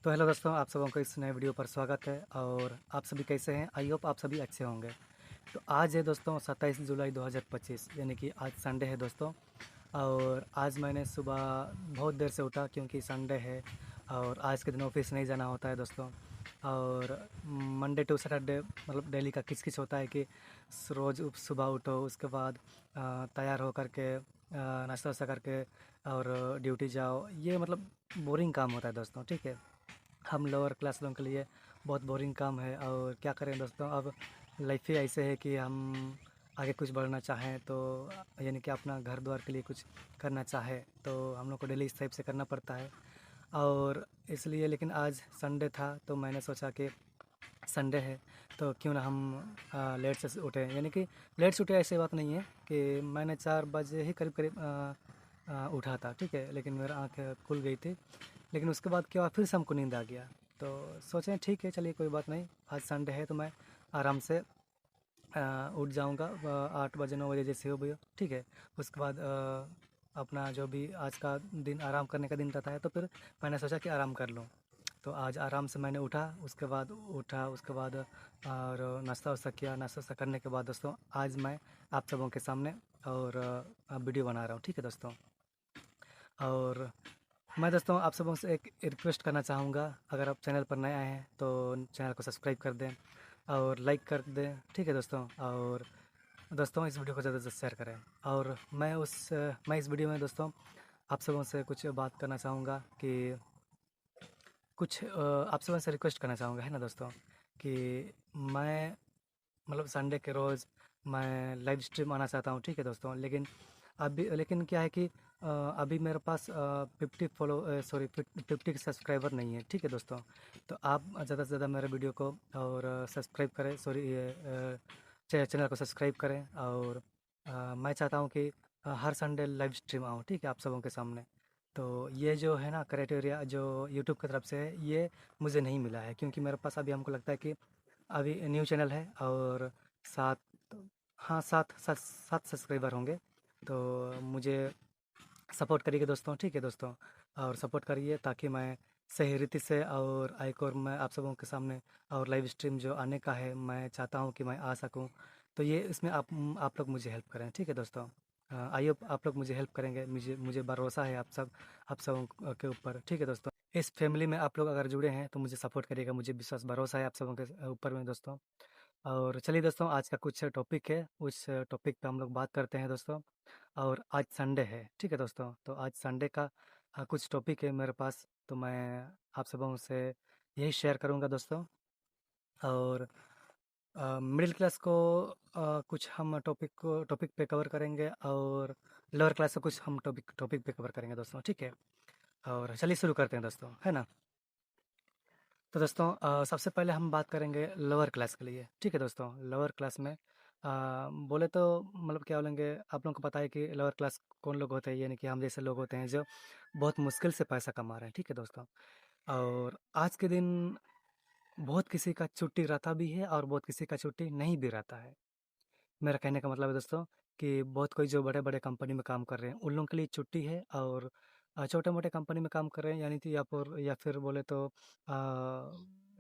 तो हेलो दोस्तों, आप सबों को इस नए वीडियो पर स्वागत है। और आप सभी कैसे हैं? आई होप आप सभी अच्छे होंगे। तो आज है दोस्तों 27 जुलाई 2025, यानी कि आज संडे है दोस्तों। और आज मैंने सुबह बहुत देर से उठा क्योंकि संडे है और आज के दिन ऑफिस नहीं जाना होता है दोस्तों। और मंडे टू सैटरडे मतलब डेली का किच होता है कि रोज़ सुबह उठो, उसके बाद तैयार हो करके नाश्ता वाश्ता करके और ड्यूटी जाओ। ये मतलब बोरिंग काम होता है दोस्तों, ठीक है। हम लोअर क्लास लोगों के लिए बहुत बोरिंग काम है। और क्या करें दोस्तों, अब लाइफ ही ऐसे है कि हम आगे कुछ बढ़ना चाहें तो यानी कि अपना घर द्वार के लिए कुछ करना चाहे तो हम लोग को डेली इस टाइप से करना पड़ता है। और इसलिए लेकिन आज संडे था तो मैंने सोचा कि संडे है तो क्यों ना हम लेट से उठें। यानी कि लेट से उठे ऐसी बात नहीं है कि मैंने 4 बजे ही करीब करीब उठा था, ठीक है। लेकिन मेरा आँख खुल गई थी, लेकिन उसके बाद क्या हुआ, फिर से हमको नींद आ गया। तो सोचें ठीक है, चलिए कोई बात नहीं, आज संडे है तो मैं आराम से उठ जाऊंगा 8 बजे 9 बजे जैसे हो भी हो, ठीक है। उसके बाद अपना जो भी आज का दिन आराम करने का दिन रहता है तो फिर मैंने सोचा कि आराम कर लूँ। तो आज आराम से मैंने उठा उसके बाद और नाश्ता वास्ता किया। नाश्ता वास्ता करने के बाद दोस्तों आज मैं आप सबों के सामने और वीडियो बना रहा हूँ, ठीक है दोस्तों। और मैं दोस्तों आप सबों से एक रिक्वेस्ट करना चाहूँगा, अगर आप चैनल पर नए आए हैं तो चैनल को सब्सक्राइब कर दें और लाइक कर दें, ठीक है दोस्तों। और दोस्तों इस वीडियो को ज़्यादा से ज़्यादा शेयर करें। और मैं इस वीडियो में दोस्तों आप सबों से कुछ बात करना चाहूँगा कि आप सबों से रिक्वेस्ट करना चाहूँगा, है ना दोस्तों, कि मैं मतलब संडे के रोज़ मैं लाइव स्ट्रीम आना चाहता हूँ, ठीक है दोस्तों। लेकिन क्या है कि अभी मेरे पास 50 सब्सक्राइबर नहीं है, ठीक है दोस्तों। तो आप ज़्यादा से ज़्यादा मेरे वीडियो को और सब्सक्राइब करें, सॉरी ये चैनल को सब्सक्राइब करें। और मैं चाहता हूँ कि हर संडे लाइव स्ट्रीम आऊँ, ठीक है, आप सबों के सामने। तो ये जो है ना क्राइटेरिया जो यूट्यूब की तरफ से है, ये मुझे नहीं मिला है क्योंकि मेरे पास अभी हमको लगता है कि अभी न्यू चैनल है और सात हाँ, 7 सब्सक्राइबर होंगे। तो मुझे सपोर्ट करिए दोस्तों, ठीक है दोस्तों। और सपोर्ट करिए ताकि मैं सही रीति से और एक और मैं आप सबों के सामने और लाइव स्ट्रीम जो आने का है मैं चाहता हूँ कि मैं आ सकूँ। तो ये इसमें आप लोग मुझे हेल्प करें, ठीक है दोस्तों। आई होप आप लोग मुझे हेल्प करेंगे, मुझे भरोसा है आप सबों के ऊपर, ठीक है दोस्तों। इस फैमिली में आप लोग अगर जुड़े हैं तो मुझे सपोर्ट करिएगा, मुझे विश्वास भरोसा है आप सबों के ऊपर में दोस्तों। और चलिए दोस्तों, आज का कुछ टॉपिक है, उस टॉपिक पे हम लोग बात करते हैं दोस्तों। और आज संडे है, ठीक है दोस्तों। तो आज संडे का कुछ टॉपिक है मेरे पास, तो मैं आप सबों से यही शेयर करूंगा दोस्तों। और मिडिल क्लास को कुछ हम टॉपिक पे कवर करेंगे और लोअर क्लास को कुछ हम टॉपिक पे कवर करेंगे दोस्तों, ठीक है। और चलिए शुरू करते हैं दोस्तों, है ना। तो दोस्तों सबसे पहले हम बात करेंगे लोअर क्लास के लिए, ठीक है दोस्तों। लोअर क्लास में बोले तो मतलब क्या बोलेंगे, आप लोगों को पता है कि लोअर क्लास कौन लोग होते हैं, यानी कि हम जैसे लोग होते हैं जो बहुत मुश्किल से पैसा कमा रहे हैं, ठीक है दोस्तों। और आज के दिन बहुत किसी का छुट्टी रहता भी है और बहुत किसी का छुट्टी नहीं भी रहता है। मेरा कहने का मतलब है दोस्तों कि बहुत कोई जो बड़े-बड़े कंपनी में काम कर रहे हैं, उन लोगों के लिए छुट्टी है। और छोटे-मोटे कंपनी में काम कर रहे हैं यानी कि या फिर बोले तो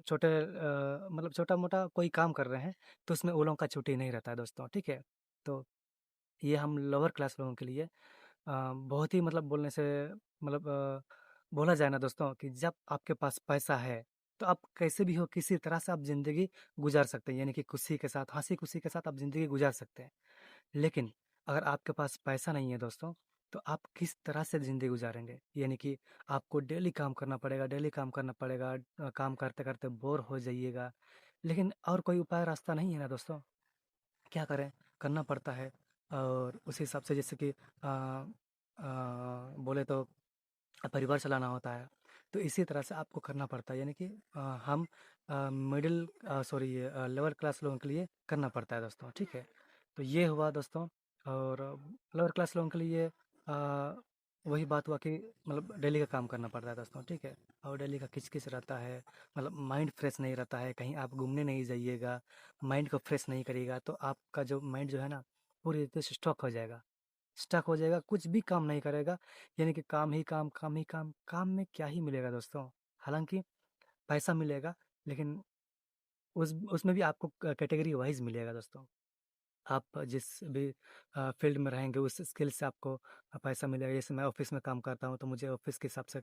मतलब छोटा-मोटा कोई काम कर रहे हैं, तो उसमें वो लोगों का छुट्टी नहीं रहता है दोस्तों, ठीक है। तो ये हम लोअर क्लास लोगों के लिए बहुत ही मतलब बोलने से मतलब बोला जाए ना दोस्तों कि जब आपके पास पैसा है, तो आप कैसे भी हो किसी तरह से आप ज़िंदगी गुज़ार सकते हैं, यानी कि खुशी के साथ, हँसी-खुशी के साथ आप ज़िंदगी गुज़ार सकते हैं। लेकिन अगर आपके पास पैसा नहीं है दोस्तों, तो आप किस तरह से ज़िंदगी गुज़ारेंगे? यानी कि आपको डेली काम करना पड़ेगा, काम करते-करते बोर हो जाइएगा। लेकिन और कोई उपाय रास्ता नहीं है ना दोस्तों, क्या करें? करना पड़ता है। और उस हिसाब से जैसे कि बोले तो परिवार चलाना होता है, तो इसी तरह से आपको करना पड़ता है। यानी कि हम लोअर क्लास लोगों के लिए करना पड़ता है दोस्तों, ठीक है। तो ये हुआ दोस्तों। और लोअर क्लास लोगों के लिए वही बात हुआ कि मतलब डेली का काम करना पड़ता है दोस्तों, ठीक है। और डेली का किच-किच रहता है, मतलब माइंड फ्रेश नहीं रहता है, कहीं आप घूमने नहीं जाइएगा, माइंड को फ्रेश नहीं करिएगा तो आपका जो माइंड जो है ना पूरी तरीके से स्टक हो जाएगा, कुछ भी काम नहीं करेगा। यानी कि काम ही काम, काम ही काम, काम में क्या ही मिलेगा दोस्तों? हालाँकि पैसा मिलेगा, लेकिन उसमें भी आपको कैटेगरी वाइज़ मिलेगा दोस्तों। आप जिस भी फ़ील्ड में रहेंगे उस स्किल से आपको पैसा मिलेगा। जैसे मैं ऑफ़िस में काम करता हूँ तो मुझे ऑफ़िस के हिसाब से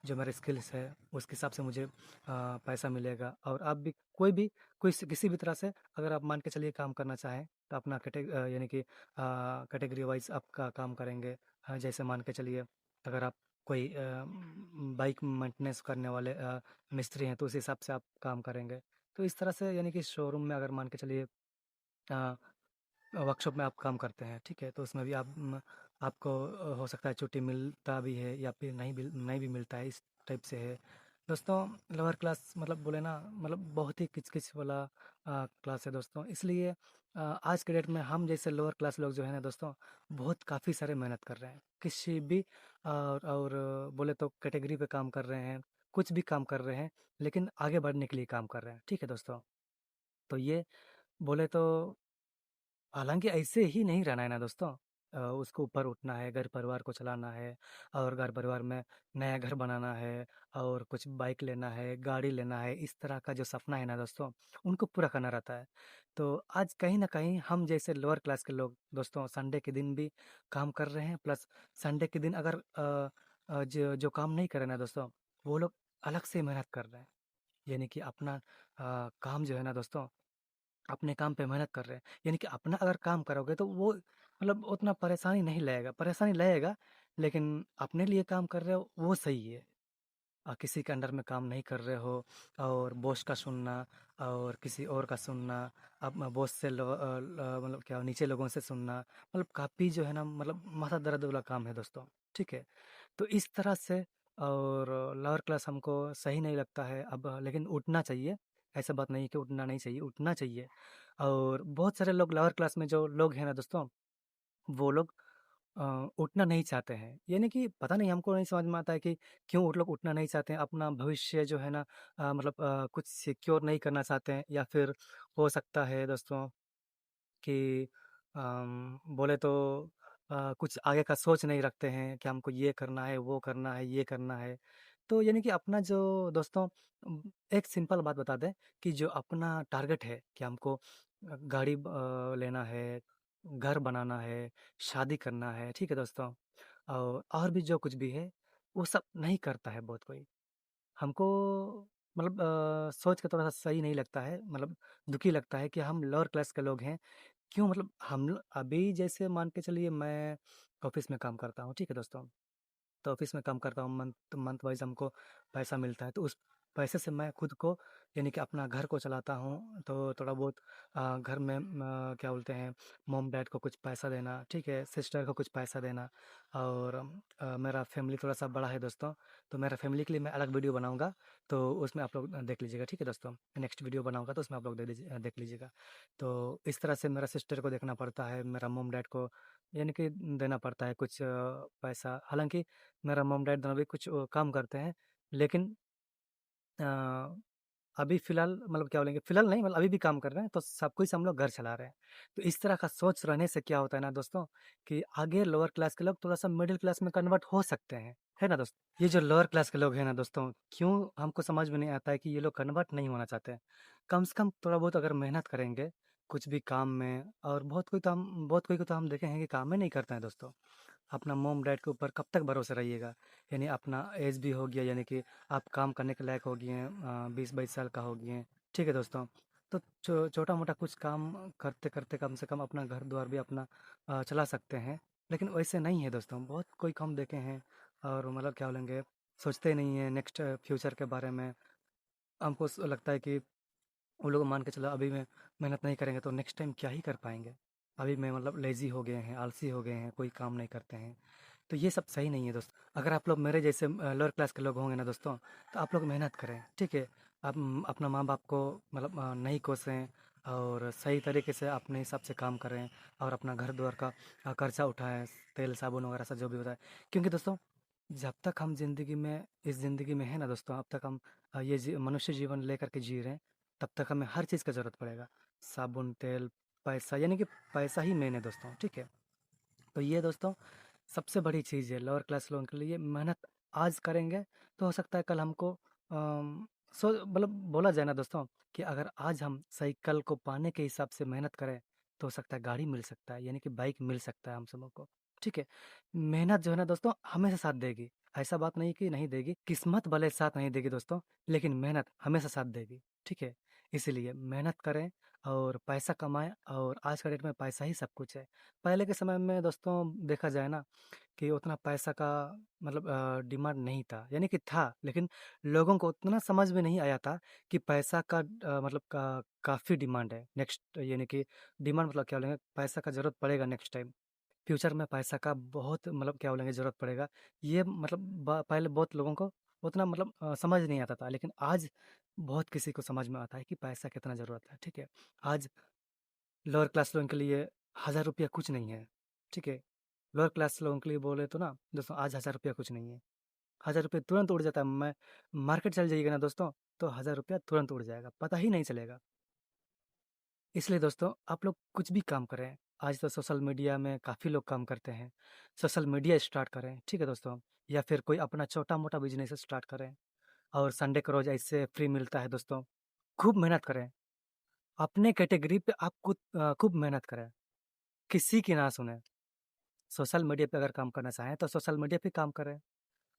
जो मेरे स्किल्स है उसके हिसाब से मुझे पैसा मिलेगा। और आप भी कोई किसी भी तरह से अगर आप मान के चलिए काम करना चाहें तो अपना यानी कि कैटेगरी वाइज़ आपका काम करेंगे। जैसे मान के चलिए अगर आप कोई बाइक मेंटेनेंस करने वाले मिस्त्री हैं तो उस हिसाब से आप काम करेंगे। तो इस तरह से यानी कि शोरूम में अगर मान के चलिए अ वर्कशॉप में आप काम करते हैं, ठीक है? तो उसमें भी आपको हो सकता है छुट्टी मिलता भी है या फिर नहीं भी मिलता है, इस टाइप से है। दोस्तों लोअर क्लास मतलब बोले ना मतलब बहुत ही किच-किच वाला क्लास है दोस्तों। इसलिए आज के डेट में हम जैसे लोअर क्लास लोग जो है ना दोस्तों, बहुत काफ़ी सारे मेहनत कर रहे हैं। किसी भी और बोले तो कैटेगरी पे काम कर रहे हैं, कुछ भी काम कर रहे हैं, लेकिन आगे बढ़ने के लिए काम कर रहे हैं, ठीक है दोस्तों? तो ये बोले तो हालाँकि ऐसे ही नहीं रहना है ना दोस्तों। उसको ऊपर उठना है, घर-परिवार को चलाना है और घर-परिवार में नया घर बनाना है और कुछ बाइक लेना है, गाड़ी लेना है, इस तरह का जो सपना है ना दोस्तों, उनको पूरा करना रहता है। तो आज कहीं न कहीं हम जैसे लोअर क्लास के लोग दोस्तों संडे के दिन भी काम कर रहे हैं प्लस संडे के दिन अगर जो जो काम नहीं कर रहे ना दोस्तों, वो लोग अलग से मेहनत कर रहे हैं। यानी कि अपना काम जो है ना दोस्तों अपने काम पे मेहनत कर रहे हैं। यानी कि अपना अगर काम करोगे तो वो मतलब उतना परेशानी नहीं लगेगा, परेशानी लगेगा लेकिन अपने लिए काम कर रहे हो वो सही है। किसी के अंडर में काम नहीं कर रहे हो और बॉस का सुनना और किसी और का सुनना, अब बॉस से मतलब क्या नीचे लोगों से सुनना, मतलब काफ़ी जो है ना मतलब माथा दर्द वाला काम है दोस्तों, ठीक है? तो इस तरह से और लोअर क्लास हमको सही नहीं लगता है अब लेकिन उठना चाहिए। ऐसा बात नहीं है कि उठना नहीं चाहिए, उठना चाहिए। और बहुत सारे लोग लोअर क्लास में जो लोग हैं ना दोस्तों, वो लोग उठना नहीं चाहते हैं। यानी कि पता नहीं हमको नहीं समझ में आता है कि क्यों वो लोग उठना नहीं चाहते हैं, अपना भविष्य जो है ना मतलब कुछ सिक्योर नहीं करना चाहते हैं या फिर हो सकता है दोस्तों कि बोले तो कुछ आगे का सोच नहीं रखते हैं कि हमको ये करना है, वो करना है, ये करना है। तो यानी कि अपना जो दोस्तों एक सिंपल बात बता दें कि जो अपना टारगेट है कि हमको गाड़ी लेना है, घर बनाना है, शादी करना है, ठीक है दोस्तों? और भी जो कुछ भी है, वो सब नहीं करता है बहुत कोई। हमको मतलब सोच के थोड़ा-सा सही नहीं लगता है, मतलब दुखी लगता है कि हम लोअर क्लास के लोग हैं क्यों मतलब अभी जैसे मान के चलिए मैं ऑफ़िस में काम करता हूँ, ठीक है दोस्तों? तो ऑफ़िस में काम करता हूँ, मंथ मंथ वाइज़ हमको पैसा मिलता है, तो उस पैसे से मैं खुद को यानी कि अपना घर को चलाता हूँ, तो थोड़ा बहुत घर में क्या बोलते हैं, मॉम-डैड को कुछ पैसा देना, ठीक है? सिस्टर को कुछ पैसा देना और मेरा फ़ैमिली थोड़ा-सा बड़ा है दोस्तों, तो मेरा फ़ैमिली के लिए मैं अलग वीडियो बनाऊँगा, तो उसमें आप लोग देख लीजिएगा, ठीक है दोस्तों? नेक्स्ट वीडियो बनाऊँगा तो उसमें आप लोग देख लीजिएगा। तो इस तरह से मेरा सिस्टर को देखना पड़ता है, मेरा मॉम-डैड को यानी कि देना पड़ता है कुछ पैसा। हालाँकि मेरा मॉम-डैड दोनों भी कुछ काम करते हैं, लेकिन अ, अभी फ़िलहाल मतलब क्या बोलेंगे फ़िलहाल नहीं मतलब अभी भी काम कर रहे हैं, तो सब कुछ हम लोग घर चला रहे हैं। तो इस तरह का सोच रहने से क्या होता है ना दोस्तों, कि आगे लोअर क्लास के लोग थोड़ा-सा मिडल क्लास में कन्वर्ट हो सकते हैं, है ना दोस्तों? ये जो लोअर क्लास के लोग हैं ना दोस्तों, क्यों हमको समझ में नहीं आता है कि ये लोग कन्वर्ट नहीं होना चाहते हैं। कम से कम थोड़ा बहुत अगर मेहनत करेंगे, कुछ भी काम में और बहुत कोई को तो हम देखे हैं कि काम ही नहीं करते हैं दोस्तों। अपना मॉम-डैड के ऊपर कब तक भरोसे रहिएगा? यानी अपना ऐज भी हो गया यानी कि आप काम करने के लायक हो गए हैं 20-22 साल का हो गए हैं, ठीक है दोस्तों? तो छोटा-मोटा कुछ काम करते-करते कम से कम अपना घर-द्वार भी अपना चला सकते हैं। लेकिन वैसे नहीं है दोस्तों, बहुत कोई को हम देखे हैं और मतलब क्या बोलेंगे, सोचते ही नहीं हैं नेक्स्ट फ्यूचर के बारे में। हमको लगता है कि वो लोग मान के चलो अभी में मेहनत नहीं करेंगे तो नेक्स्ट टाइम क्या ही कर पाएँगे? अभी में मतलब लेज़ी हो गए हैं, आलसी हो गए हैं, कोई काम नहीं करते हैं। तो ये सब सही नहीं है दोस्तों। अगर आप लोग मेरे जैसे लोअर क्लास के लोग होंगे ना दोस्तों, तो आप लोग मेहनत करें, ठीक है? आप अपना माँ-बाप को मतलब नहीं कोसें और सही तरीके से अपने हिसाब से काम करें और अपना घर-द्वार का खर्चा उठाएँ, तेल, साबुन वगैरह सब जो भी होता है। क्योंकि दोस्तों, जब तक हम ज़िंदगी में इस ज़िंदगी में हैं ना दोस्तों, अब तक हम ये मनुष्य जीवन लेकर के जी रहे हैं, तब तक हमें हर चीज़ का ज़रूरत पड़ेगा। साबुन, तेल, पैसा यानी कि पैसा ही मेन है दोस्तों, ठीक है? तो ये दोस्तों सबसे बड़ी चीज़ है लोअर क्लास लोगों के लिए मेहनत आज करेंगे तो हो सकता है कल हमको मतलब बोला जाए ना दोस्तों कि अगर आज हम साइकिल को पाने के हिसाब से मेहनत करें तो हो सकता है गाड़ी मिल सकता है, यानी कि बाइक मिल सकता है हम सबों को। ठीक है, मेहनत जो है ना दोस्तों हमेशा साथ देगी। ऐसा बात नहीं कि नहीं देगी, किस्मत भले साथ नहीं देगी दोस्तों, लेकिन मेहनत हमेशा साथ देगी। ठीक है, इसीलिए मेहनत करें और पैसा कमाएं, और आज का डेट में पैसा ही सब कुछ है। पहले के समय में दोस्तों देखा जाए ना कि उतना पैसा का मतलब डिमांड नहीं था, यानी कि था, लेकिन लोगों को उतना समझ में नहीं आया था कि पैसा का मतलब काफ़ी डिमांड है नेक्स्ट, यानी कि डिमांड मतलब क्या बोलेंगे, पैसा का ज़रूरत पड़ेगा नेक्स्ट टाइम, फ्यूचर में पैसा का बहुत मतलब क्या बोलेंगे ज़रूरत पड़ेगा। ये मतलब पहले बहुत लोगों को उतना मतलब समझ नहीं आता था, लेकिन आज बहुत किसी को समझ में आता है कि पैसा कितना ज़रूरत है। ठीक है, आज लोअर क्लास लोगों के लिए 1000 रुपया कुछ नहीं है। ठीक है, लोअर क्लास लोगों के लिए बोले तो ना दोस्तों आज 1000 रुपया कुछ नहीं है। 1000 रुपये तुरंत उड़ जाता है। मैं मार्केट चल जाइएगा ना दोस्तों, तो 1000 रुपया तुरंत उड़ जाएगा, पता ही नहीं चलेगा। इसलिए दोस्तों आप लोग कुछ भी काम करें, आज तो सोशल मीडिया में काफ़ी लोग काम करते हैं, सोशल मीडिया स्टार्ट करें, ठीक है दोस्तों, या फिर कोई अपना छोटा मोटा बिजनेस स्टार्ट करें, और संडे को रोज ऐसे फ्री मिलता है दोस्तों। खूब मेहनत करें, अपने कैटेगरी पे आप खूब मेहनत करें, किसी की ना सुने। सोशल मीडिया पे अगर काम करना चाहें तो सोशल मीडिया पे काम करें,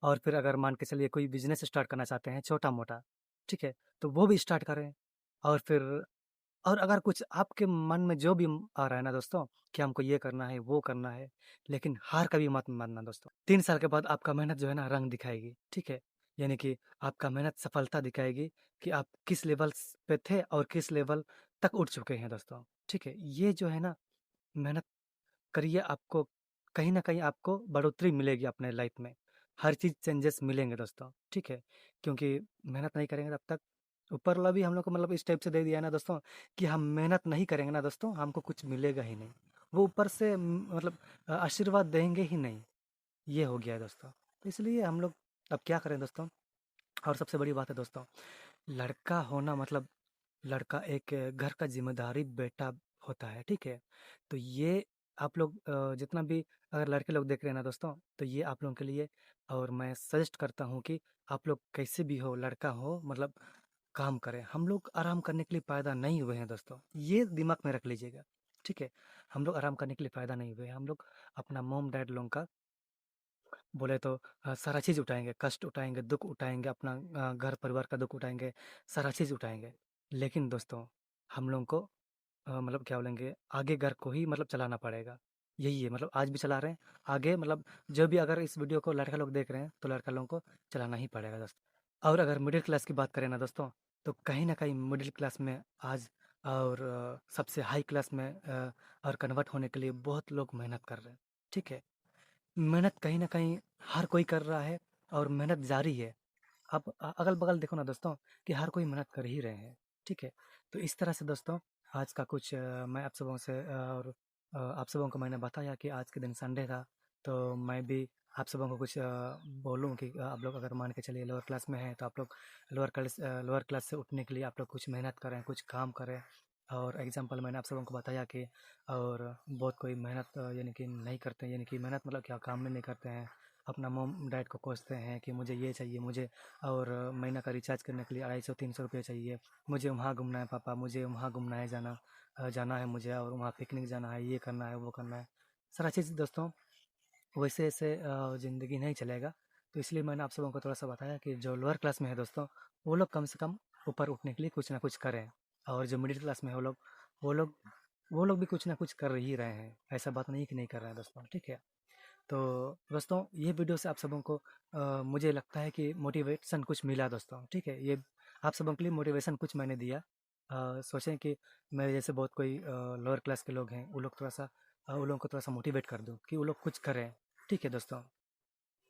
और फिर अगर मान के चलिए कोई बिजनेस स्टार्ट करना चाहते हैं छोटा मोटा, ठीक है, तो वो भी स्टार्ट करें। और फिर और अगर कुछ आपके मन में जो भी आ रहा है ना दोस्तों कि हमको ये करना है वो करना है, लेकिन हार कभी मत मानना दोस्तों। 3 साल के बाद आपका मेहनत जो है ना रंग दिखाएगी। ठीक है, यानी कि आपका मेहनत सफलता दिखाएगी कि आप किस लेवल पे थे और किस लेवल तक उठ चुके हैं दोस्तों। ठीक है, ये जो है ना मेहनत करिए, आपको कहीं न कहीं आपको बढ़ोतरी मिलेगी अपने लाइफ में। हर चीज़ चेंजेस मिलेंगे दोस्तों, ठीक है? क्योंकि मेहनत नहीं करेंगे तब तक ऊपर वाला भी हम लोग को मतलब इस टाइप से दे दिया है ना दोस्तों कि हम मेहनत नहीं करेंगे ना दोस्तों, हमको कुछ मिलेगा ही नहीं। वो ऊपर से मतलब आशीर्वाद देंगे ही नहीं, ये हो गया है दोस्तों। तो इसलिए हम लोग अब क्या करें दोस्तों, और सबसे बड़ी बात है दोस्तों, लड़का होना मतलब लड़का एक घर का ज़िम्मेदारी बेटा होता है, ठीक है? तो ये आप लोग जितना भी अगर लड़के लोग देख रहे हैं ना दोस्तों, तो ये आप लोगों के लिए, और मैं सजेस्ट करता हूँ कि आप लोग कैसे भी हो, लड़का हो मतलब काम करें। हम लोग आराम करने के लिए पैदा नहीं हुए हैं दोस्तों, ये दिमाग में रख लीजिएगा, ठीक है? हम लोग आराम करने के लिए पैदा नहीं हुए हैं, हम लोग अपना मॉम डैड लोगों का बोले तो सारा चीज़ उठाएँगे, कष्ट उठाएँगे, दुःख उठाएँगे, अपना घर परिवार का दुःख उठाएँगे, सारा चीज़ उठाएँगे। लेकिन दोस्तों हम लोगों को मतलब क्या बोलेंगे, आगे घर को ही मतलब चलाना पड़ेगा। यही है, मतलब आज भी चला रहे हैं, आगे मतलब जो भी अगर इस वीडियो को लड़का लोग देख रहे हैं, तो लड़का लोगों को चलाना ही पड़ेगा दोस्तों। और अगर मिडिल क्लास की बात करें ना दोस्तों, तो कहीं न कहीं मिडिल क्लास में आज और सबसे हाई क्लास में और कन्वर्ट होने के लिए बहुत लोग मेहनत कर रहे हैं, ठीक है? मेहनत कहीं न कहीं हर कोई कर रहा है, और मेहनत जारी है। आप अगल-बगल देखो ना दोस्तों कि हर कोई मेहनत कर ही रहे हैं, ठीक है? तो इस तरह से दोस्तों आज का कुछ मैं आप सबों से और आप सबों को मैंने बताया कि आज के दिन संडे था, तो मैं भी आप सबों को कुछ बोलूँ कि आप लोग अगर मान के चलिए लोअर क्लास में हैं, तो आप लोग लोअर क्लास से उठने के लिए आप लोग कुछ मेहनत करें, कुछ काम करें। और एग्ज़ाम्पल मैंने आप सबों को बताया कि और बहुत कोई मेहनत यानी कि नहीं करते हैं, यानी कि मेहनत मतलब क्या काम में नहीं करते हैं। अपना मॉम डैड को कोसते हैं कि मुझे ये चाहिए, मुझे और महीना का रिचार्ज करने के लिए 250-300 रुपये चाहिए, मुझे वहाँ घूमना है पापा, मुझे वहाँ घूमना है, जाना है मुझे, और वहाँ पिकनिक जाना है, ये करना है, वो करना है। सारा चीज़ दोस्तों वैसे ऐसे ज़िंदगी नहीं चलेगा। तो इसलिए मैंने आप सबों को थोड़ा-सा बताया कि जो लोअर क्लास में है दोस्तों, वो लोग कम से कम ऊपर उठने के लिए कुछ ना कुछ करें, और जो मिडिल क्लास में है वो लोग वो लोग भी कुछ ना कुछ कर ही रहे हैं। ऐसा बात नहीं कि नहीं कर रहे हैं दोस्तों, ठीक है? तो दोस्तों ये वीडियो से आप सबों को मुझे लगता है कि मोटिवेशन कुछ मिला दोस्तों, ठीक है? ये आप सबों के लिए मोटिवेशन कुछ मैंने दिया। सोचें कि मेरे जैसे बहुत कोई लोअर क्लास के लोग हैं, वो लोग थोड़ा-सा उन लोगों को थोड़ा-सा मोटिवेट कर दूँ कि वो लोग कुछ करें, ठीक है दोस्तों?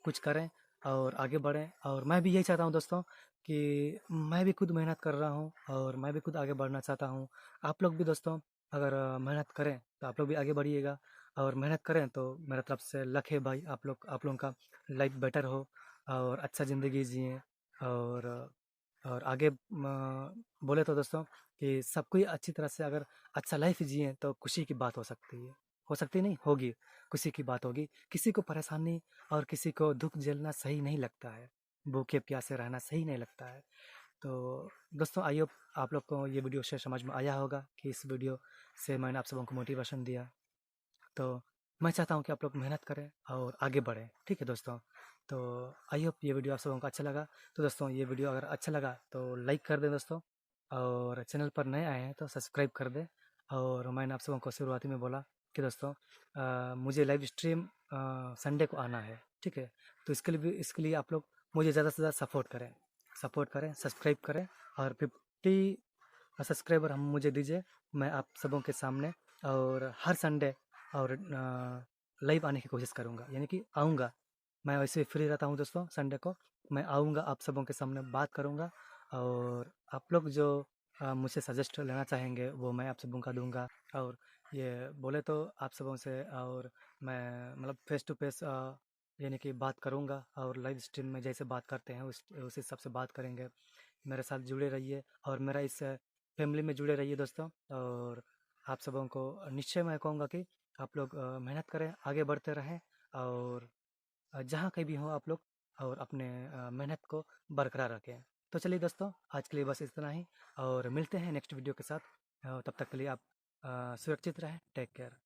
कुछ करें और आगे बढ़ें, और मैं भी यही चाहता हूँ दोस्तों कि मैं भी खुद मेहनत कर रहा हूँ और मैं भी खुद आगे बढ़ना चाहता हूँ। आप लोग भी दोस्तों अगर मेहनत करें तो आप लोग भी आगे बढ़िएगा, और मेहनत करें तो मेरा तरफ से लक है भाई, आप लोगों का लाइफ बेटर हो और अच्छा ज़िंदगी जिएँ। और आगे बोले तो दोस्तों कि सब कोई अच्छी तरह से अगर अच्छा लाइफ जिए तो खुशी की बात हो सकती नहीं होगी, खुशी की बात होगी। किसी को परेशानी और किसी को दुःख झेलना सही नहीं लगता है। भूखे प्यासे रहना सही नहीं लगता है। तो दोस्तों आई होप आप लोग को ये वीडियो से समझ में आया होगा कि इस वीडियो से मैंने आप सबों को मोटिवेशन दिया। तो मैं चाहता हूँ कि आप लोग मेहनत करें और आगे बढ़ें, ठीक है दोस्तों। तो आई होप ये वीडियो आप सबों को अच्छा लगा। तो दोस्तों ये वीडियो अगर अच्छा लगा तो लाइक कर दें दोस्तों, और चैनल पर नए आए हैं तो सब्सक्राइब कर दें। और मैंने आप सबों को शुरुआती में बोला कि दोस्तों मुझे लाइव स्ट्रीम संडे को आना है, ठीक है। तो इसके लिए आप लोग मुझे ज़्यादा से ज़्यादा सपोर्ट करें, सब्सक्राइब करें, और 50 सब्सक्राइबर हम मुझे दीजिए। मैं आप सबों के सामने और हर संडे और लाइव आने की कोशिश करूँगा, यानी कि आऊँगा। मैं वैसे फ्री रहता हूँ दोस्तों संडे को, मैं आऊँगा आप सबों के सामने बात करूँगा। और आप लोग जो मुझसे सजेस्ट लेना चाहेंगे वो मैं आप सबों का दूँगा। और ये बोले तो आप सबों से और मैं मतलब फेस टू फेस यानी कि बात करूँगा, और लाइव स्ट्रीम में जैसे बात करते हैं उस हिसाब से बात करेंगे। मेरे साथ जुड़े रहिए और मेरा इस फैमिली में जुड़े रहिए दोस्तों। और आप सबों को निश्चय मैं कहूँगा कि आप लोग मेहनत करें, आगे बढ़ते रहें, और जहाँ कहीं भी हो आप लोग और अपने मेहनत को बरकरार रखें। तो चलिए दोस्तों, आज के लिए बस इतना ही, और मिलते हैं नेक्स्ट वीडियो के साथ। तब तक के लिए आप सुरक्षित रहें, टेक केयर।